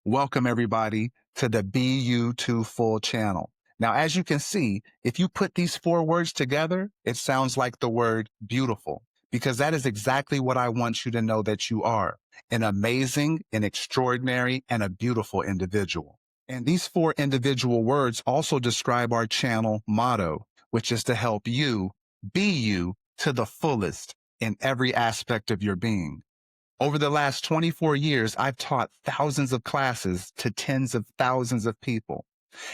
Welcome everybody to the BU2 full channel. Now, as you can see, if you put these four words together, it sounds like the word beautiful, because that is exactly what I want you to know that you are: an amazing, an extraordinary, and a beautiful individual. And these four individual words also describe our channel motto, which is to help you be you to the fullest in every aspect of your being. Over the last 24 years, I've taught thousands of classes to tens of thousands of people.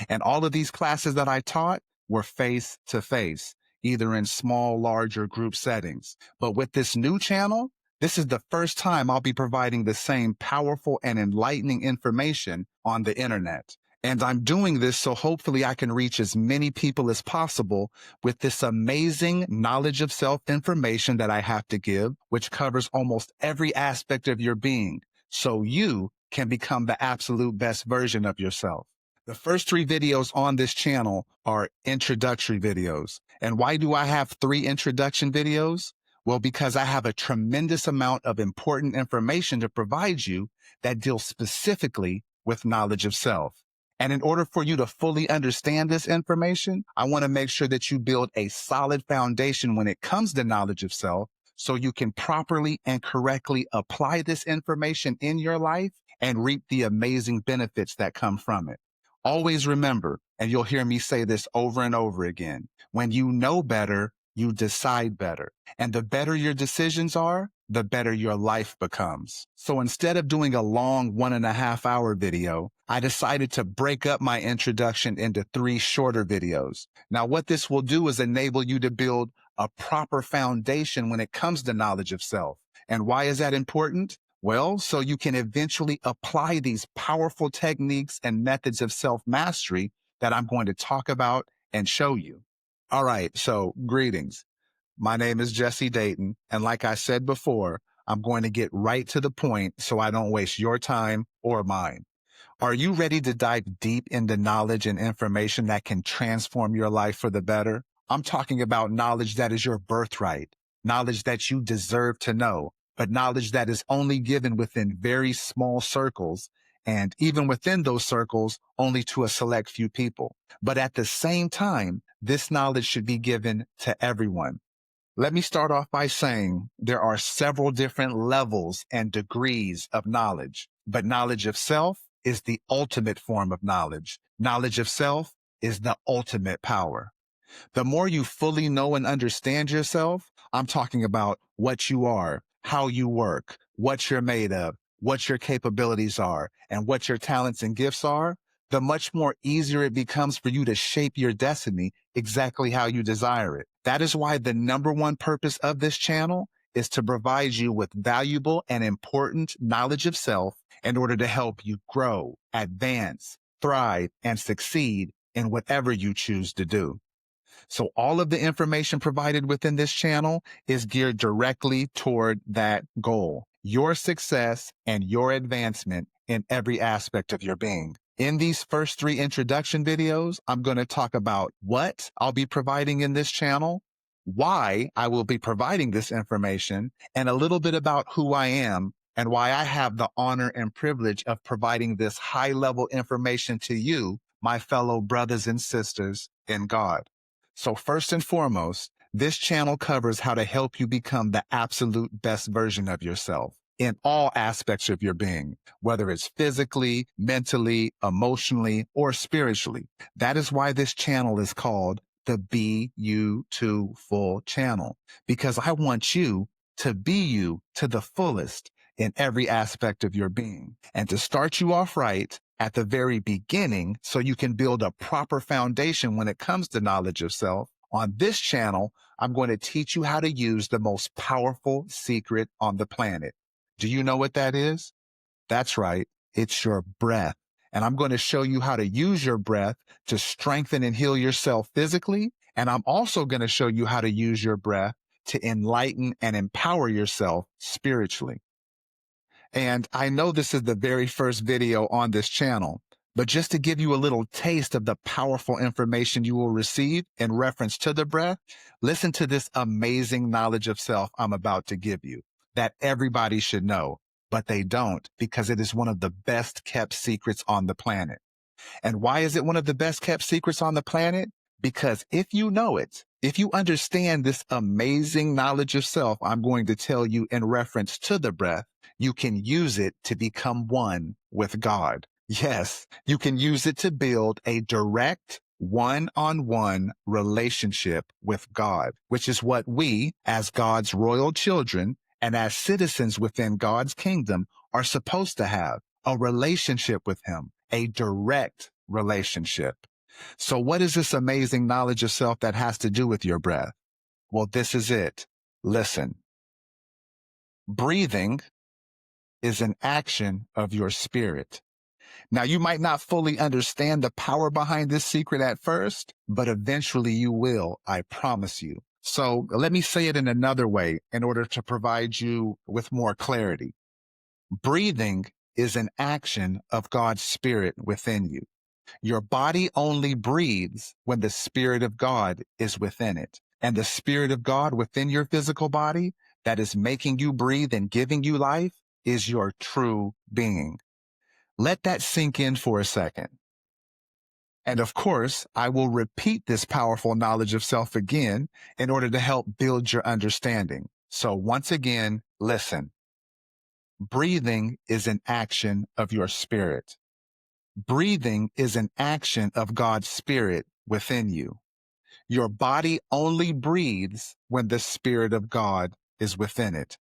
And all of these classes that I taught were face to face, either in small, large, or group settings. But with this new channel, this is the first time I'll be providing the same powerful and enlightening information on the internet. And I'm doing this so hopefully I can reach as many people as possible with this amazing knowledge of self information that I have to give, which covers almost every aspect of your being, so you can become the absolute best version of yourself. The first three videos on this channel are introductory videos. And why do I have three introduction videos? Well, because I have a tremendous amount of important information to provide you that deals specifically with knowledge of self. And in order for you to fully understand this information, I want to make sure that you build a solid foundation when it comes to knowledge of self, so you can properly and correctly apply this information in your life and reap the amazing benefits that come from it. Always remember, and you'll hear me say this over and over again, when you know better, you decide better. And the better your decisions are, the better your life becomes. So instead of doing a long 1.5 hour video, I decided to break up my introduction into three shorter videos. Now, what this will do is enable you to build a proper foundation when it comes to knowledge of self. And why is that important? Well, so you can eventually apply these powerful techniques and methods of self-mastery that I'm going to talk about and show you. All right, so greetings. My name is Jesse Dayton, and like I said before, I'm going to get right to the point so I don't waste your time or mine. Are you ready to dive deep into knowledge and information that can transform your life for the better? I'm talking about knowledge that is your birthright, knowledge that you deserve to know, but knowledge that is only given within very small circles, and even within those circles, only to a select few people. But at the same time, this knowledge should be given to everyone. Let me start off by saying there are several different levels and degrees of knowledge, but knowledge of self is the ultimate form of knowledge. Knowledge of self is the ultimate power. The more you fully know and understand yourself, I'm talking about what you are, how you work, what you're made of, what your capabilities are, and what your talents and gifts are, the much more easier it becomes for you to shape your destiny exactly how you desire it. That is why the number one purpose of this channel is to provide you with valuable and important knowledge of self in order to help you grow, advance, thrive, and succeed in whatever you choose to do. So all of the information provided within this channel is geared directly toward that goal: your success and your advancement in every aspect of your being. In these first three introduction videos, I'm going to talk about what I'll be providing in this channel, why I will be providing this information, and a little bit about who I am and why I have the honor and privilege of providing this high-level information to you, my fellow brothers and sisters in God. So first and foremost, this channel covers how to help you become the absolute best version of yourself in all aspects of your being, whether it's physically, mentally, emotionally, or spiritually. That is why this channel is called the BU2 Full Channel, because I want you to be you to the fullest in every aspect of your being. And to start you off right at the very beginning, so you can build a proper foundation when it comes to knowledge of self, on this channel, I'm going to teach you how to use the most powerful secret on the planet. Do you know what that is? That's right. It's your breath. And I'm going to show you how to use your breath to strengthen and heal yourself physically. And I'm also going to show you how to use your breath to enlighten and empower yourself spiritually. And I know this is the very first video on this channel, but just to give you a little taste of the powerful information you will receive in reference to the breath, listen to this amazing knowledge of self I'm about to give you that everybody should know. but they don't, because it is one of the best kept secrets on the planet. And why is it one of the best kept secrets on the planet? Because if you know it, if you understand this amazing knowledge of self I'm going to tell you in reference to the breath, you can use it to become one with God. Yes, you can use it to build a direct one-on-one relationship with God, which is what we, as God's royal children and as citizens within God's kingdom, are supposed to have, a relationship with Him, a direct relationship. So what is this amazing knowledge of self that has to do with your breath? Well, this is it. Listen. Breathing is an action of your spirit. Now, you might not fully understand the power behind this secret at first, but eventually you will, I promise you. So let me say it in another way in order to provide you with more clarity. Breathing is an action of God's spirit within you. Your body only breathes when the Spirit of God is within it. And the Spirit of God within your physical body that is making you breathe and giving you life is your true being. Let that sink in for a second. And of course, I will repeat this powerful knowledge of self again in order to help build your understanding. So once again, listen. Breathing is an action of your spirit. Breathing is an action of God's Spirit within you. Your body only breathes when the Spirit of God is within it.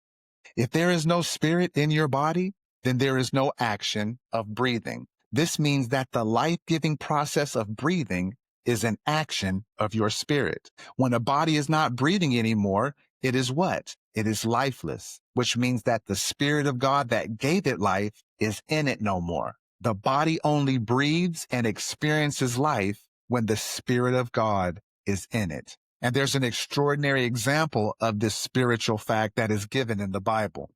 If there is no spirit in your body, then there is no action of breathing. This means that the life-giving process of breathing is an action of your spirit. When a body is not breathing anymore, it is what? It is lifeless, which means that the Spirit of God that gave it life is in it no more. The body only breathes and experiences life when the Spirit of God is in it. And there's an extraordinary example of this spiritual fact that is given in the Bible.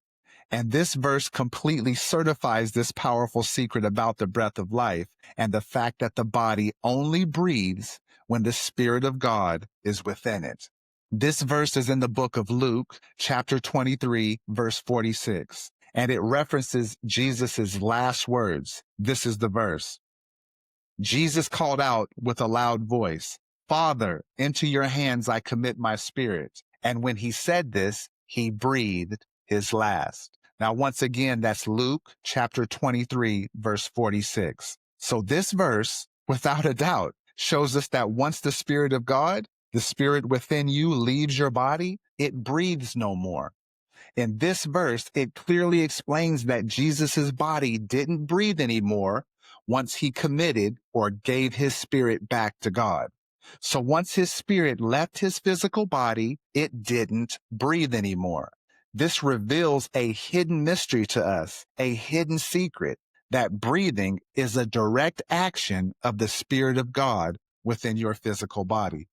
And this verse completely certifies this powerful secret about the breath of life and the fact that the body only breathes when the Spirit of God is within it. This verse is in the book of Luke, chapter 23, verse 46, and it references Jesus' last words. This is the verse. Jesus called out with a loud voice, "Father, into your hands I commit my spirit." And when he said this, he breathed his last. Now, once again, that's Luke chapter 23, verse 46. So this verse, without a doubt, shows us that once the Spirit of God, the Spirit within you, leaves your body, it breathes no more. In this verse, it clearly explains that Jesus' body didn't breathe anymore once he committed or gave his spirit back to God. So once his spirit left his physical body, it didn't breathe anymore. This reveals a hidden mystery to us, a hidden secret, that breathing is a direct action of the Spirit of God within your physical body.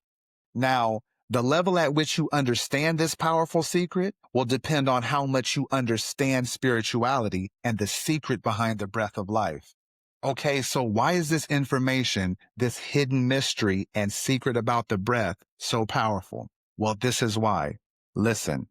Now, the level at which you understand this powerful secret will depend on how much you understand spirituality and the secret behind the breath of life. Okay, so why is this information, this hidden mystery and secret about the breath so powerful? Well, this is why. Listen.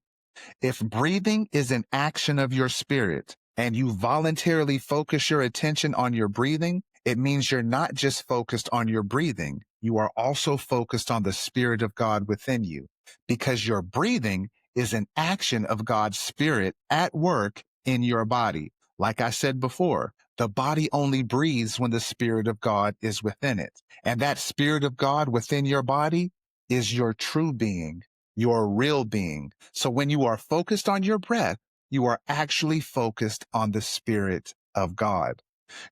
If breathing is an action of your spirit and you voluntarily focus your attention on your breathing, it means you're not just focused on your breathing. You are also focused on the Spirit of God within you, because your breathing is an action of God's Spirit at work in your body. Like I said before, the body only breathes when the Spirit of God is within it. And that Spirit of God within your body is your true being, your real being. So when you are focused on your breath, you are actually focused on the Spirit of God.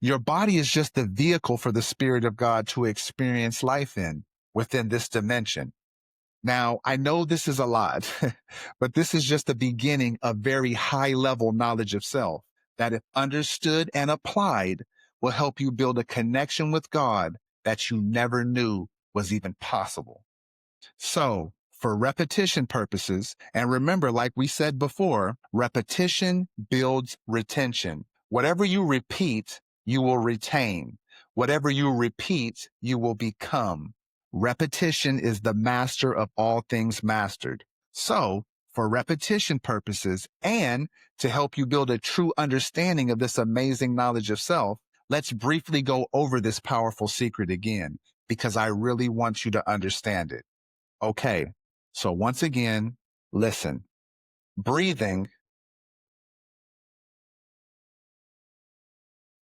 Your body is just the vehicle for the Spirit of God to experience life in within this dimension. Now, I know this is a lot, but this is just the beginning of very high-level knowledge of self that, if understood and applied, will help you build a connection with God that you never knew was even possible. So, for repetition purposes, and remember, like we said before, repetition builds retention. Whatever you repeat, you will retain. Whatever you repeat, you will become. Repetition is the master of all things mastered. So, for repetition purposes and to help you build a true understanding of this amazing knowledge of self, let's briefly go over this powerful secret again, because I really want you to understand it. Okay, so once again, listen. Breathing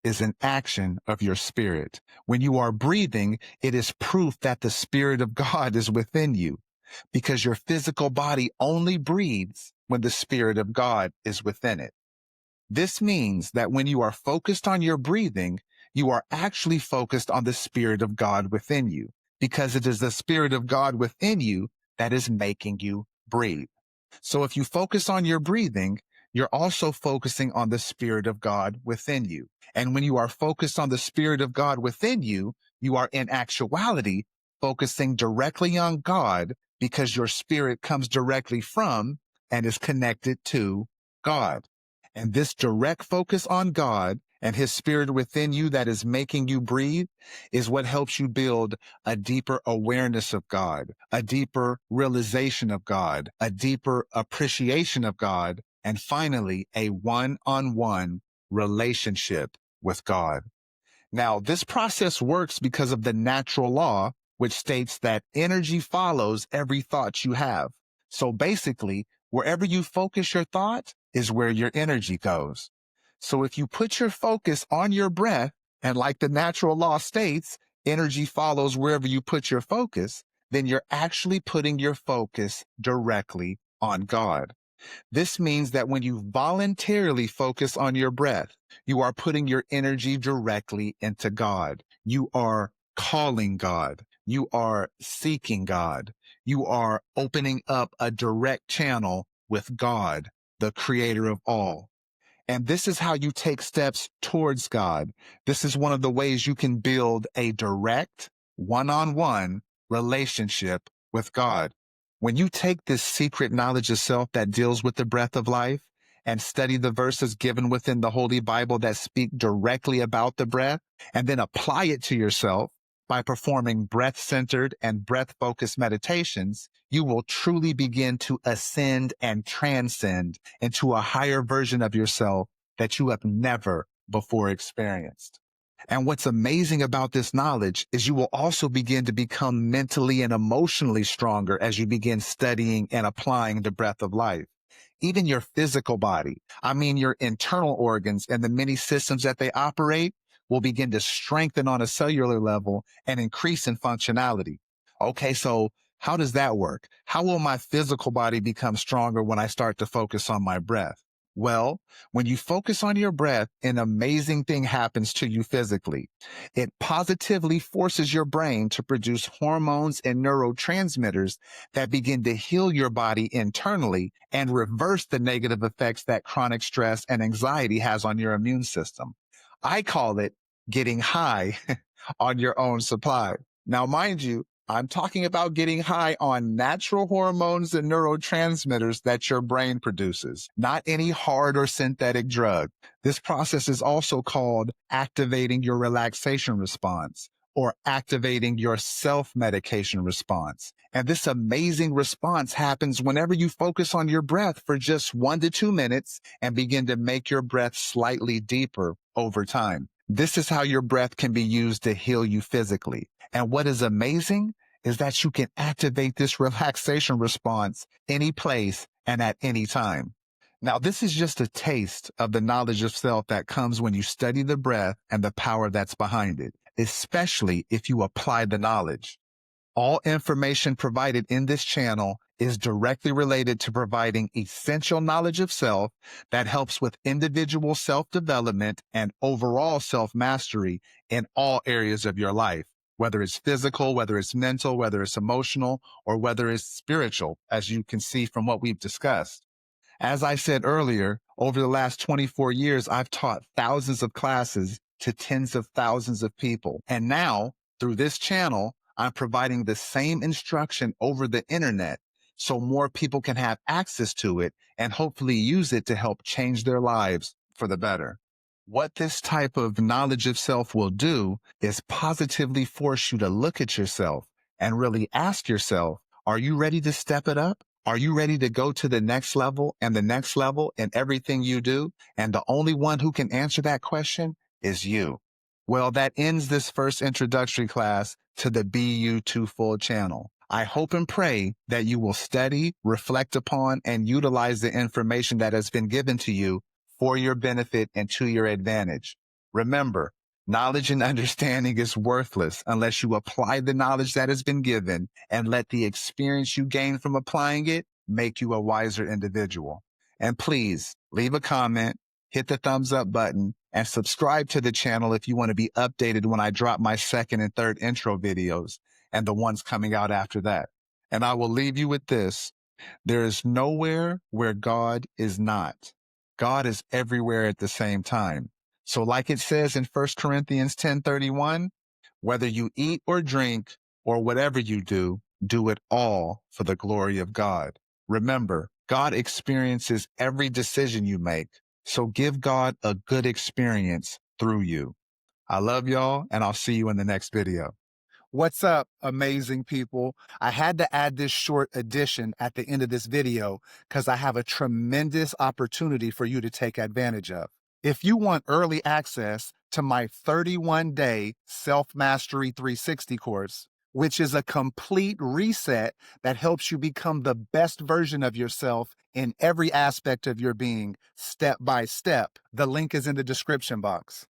is an action of your spirit. When you are breathing, it is proof that the Spirit of God is within you, because your physical body only breathes when the Spirit of God is within it. This means that when you are focused on your breathing, you are actually focused on the Spirit of God within you, because it is the Spirit of God within you that is making you breathe. So if you focus on your breathing, you're also focusing on the Spirit of God within you. And when you are focused on the Spirit of God within you, you are in actuality focusing directly on God, because your spirit comes directly from and is connected to God. And this direct focus on God and his spirit within you that is making you breathe is what helps you build a deeper awareness of God, a deeper realization of God, a deeper appreciation of God, and finally, a one-on-one relationship with God. Now, this process works because of the natural law, which states that energy follows every thought you have. So basically, wherever you focus your thought is where your energy goes. So if you put your focus on your breath, and like the natural law states, energy follows wherever you put your focus, then you're actually putting your focus directly on God. This means that when you voluntarily focus on your breath, you are putting your energy directly into God. You are calling God. You are seeking God. You are opening up a direct channel with God, the creator of all. And this is how you take steps towards God. This is one of the ways you can build a direct, one-on-one relationship with God. When you take this secret knowledge of self that deals with the breath of life and study the verses given within the Holy Bible that speak directly about the breath, and then apply it to yourself by performing breath-centered and breath-focused meditations, you will truly begin to ascend and transcend into a higher version of yourself that you have never before experienced. And what's amazing about this knowledge is you will also begin to become mentally and emotionally stronger as you begin studying and applying the breath of life. Even your physical body, I mean your internal organs and the many systems that they operate, will begin to strengthen on a cellular level and increase in functionality. Okay, so how does that work? How will my physical body become stronger when I start to focus on my breath? Well, when you focus on your breath, an amazing thing happens to you physically. It positively forces your brain to produce hormones and neurotransmitters that begin to heal your body internally and reverse the negative effects that chronic stress and anxiety has on your immune system. I call it getting high on your own supply. Now, mind you, I'm talking about getting high on natural hormones and neurotransmitters that your brain produces, not any hard or synthetic drug. This process is also called activating your relaxation response or activating your self-medication response. And this amazing response happens whenever you focus on your breath for just 1 to 2 minutes and begin to make your breath slightly deeper over time. This is how your breath can be used to heal you physically. And what is amazing is that you can activate this relaxation response any place and at any time. Now, this is just a taste of the knowledge of self that comes when you study the breath and the power that's behind it, especially if you apply the knowledge. All information provided in this channel is directly related to providing essential knowledge of self that helps with individual self-development and overall self-mastery in all areas of your life, whether it's physical, whether it's mental, whether it's emotional, or whether it's spiritual, as you can see from what we've discussed. As I said earlier, over the last 24 years, I've taught thousands of classes to tens of thousands of people. And now, through this channel, I'm providing the same instruction over the internet so more people can have access to it and hopefully use it to help change their lives for the better. What this type of knowledge of self will do is positively force you to look at yourself and really ask yourself, are you ready to step it up? Are you ready to go to the next level and the next level in everything you do? And the only one who can answer that question is you. Well, that ends this first introductory class to the BU2 full channel. I hope and pray that you will study, reflect upon, and utilize the information that has been given to you for your benefit and to your advantage. Remember, knowledge and understanding is worthless unless you apply the knowledge that has been given and let the experience you gain from applying it make you a wiser individual. And please leave a comment, hit the thumbs up button, and subscribe to the channel if you want to be updated when I drop my second and third intro videos and the ones coming out after that. And I will leave you with this. There is nowhere where God is not. God is everywhere at the same time. So like it says in 1 Corinthians 10:31, whether you eat or drink or whatever you do it all for the glory of God. Remember, God experiences every decision you make. So give God a good experience through you. I love y'all, and I'll see you in the next video. What's up, amazing people? I had to add this short addition at the end of this video because I have a tremendous opportunity for you to take advantage of. If you want early access to my 31-day Self-Mastery 360 course, which is a complete reset that helps you become the best version of yourself in every aspect of your being, step by step, the link is in the description box.